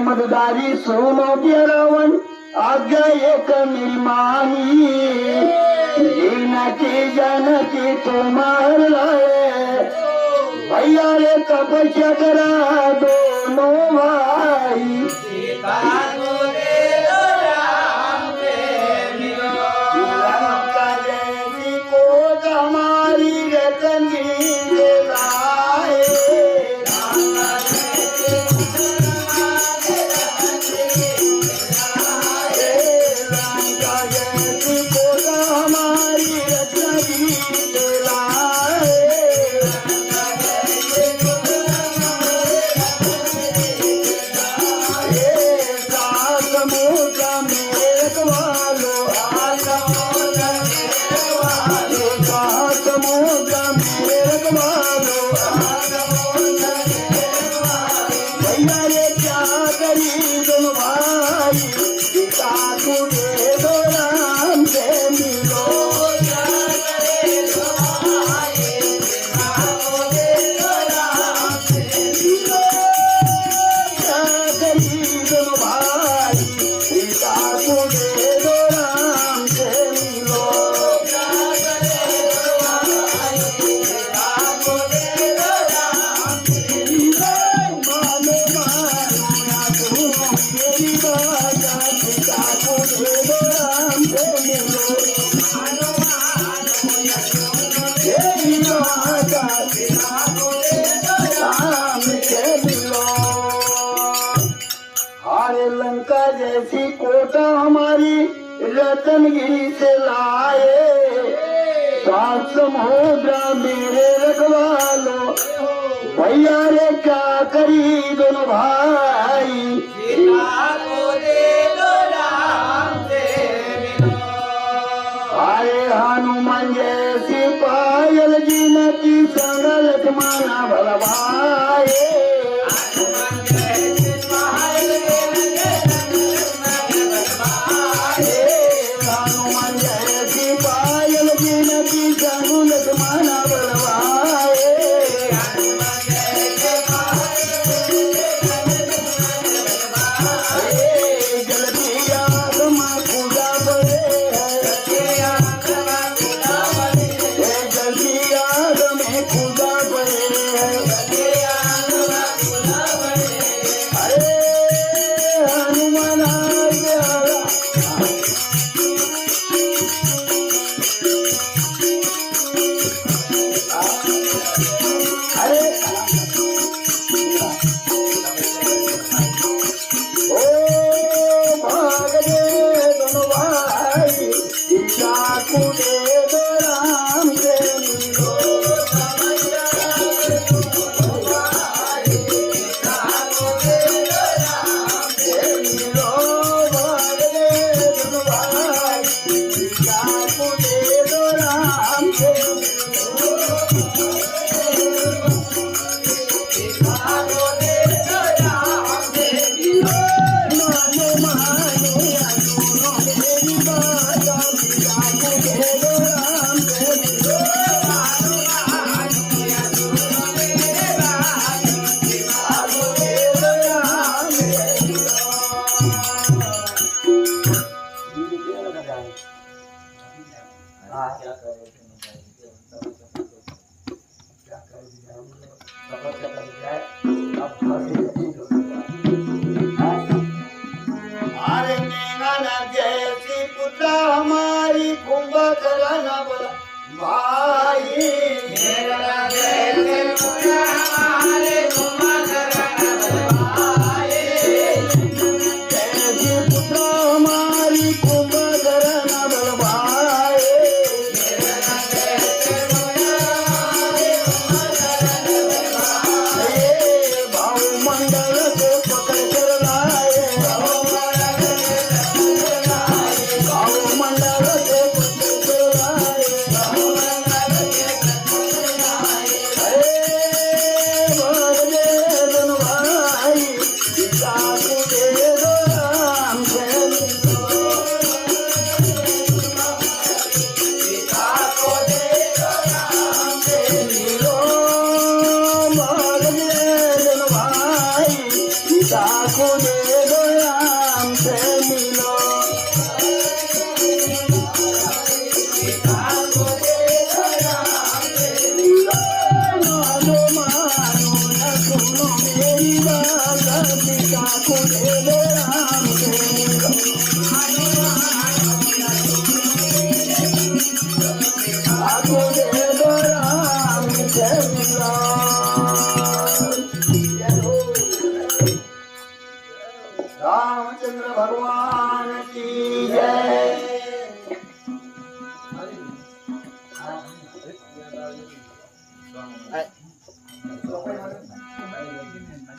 मददारी सुनो रावण आज्ञा एक निर्माणी की जानकी तुम्हार लाए भैया रे तपस्या करा दोनों भाई लंका जैसी कोट हमारी रतनगिरी से लाए लंका जैसी कोटा हमारी रतनगिरी से लाए सात समुद्र मेरे रखवालो भैया रे क्या करी दोनों भाई अरे हनुमान जैसी पायल जी नती संग लक्ष्मण भलवाए हनुमान जैसी पायल जिनकी संग लक्ष्मण बलवाए जल्दी आग में पूजा पड़े जल्दी आग में पूजा पड़े अरे हनुमान आ गया अरे ओ भाग दे दोनों भाई सीता को दे दो राम से मिलो मिलो भाग दे दोनों भाई सीता को दे दो राम से मानो मानो सुनो मेरी बात सीता को दे दो राम से मिलो सीता को दे दो राम से अरे मेघना जैसी पुत्र हमारी कुंभकर्ण बोला भाई मेघना जैसी पुत्र हमारे कुंभकर्ण बोलवाए जैसी पुत्र हमारी कुंभकर्ण बोलवाए मेघना जैसी पुत्र हमारे कुंभकर्ण बोलवाए भाव मंडल को पकड़ कर लाए मंडल से भाई सीता को दे दो राम से सीता को दे दो राम से मिलो भाई सीता को दे दो राम से मिलो मानो मानो न सुनो मेरी बात सीता को दे दो राम से मिलो सीता को दे दो राम से मिलो रामचंद्र भगवान की जय Ay.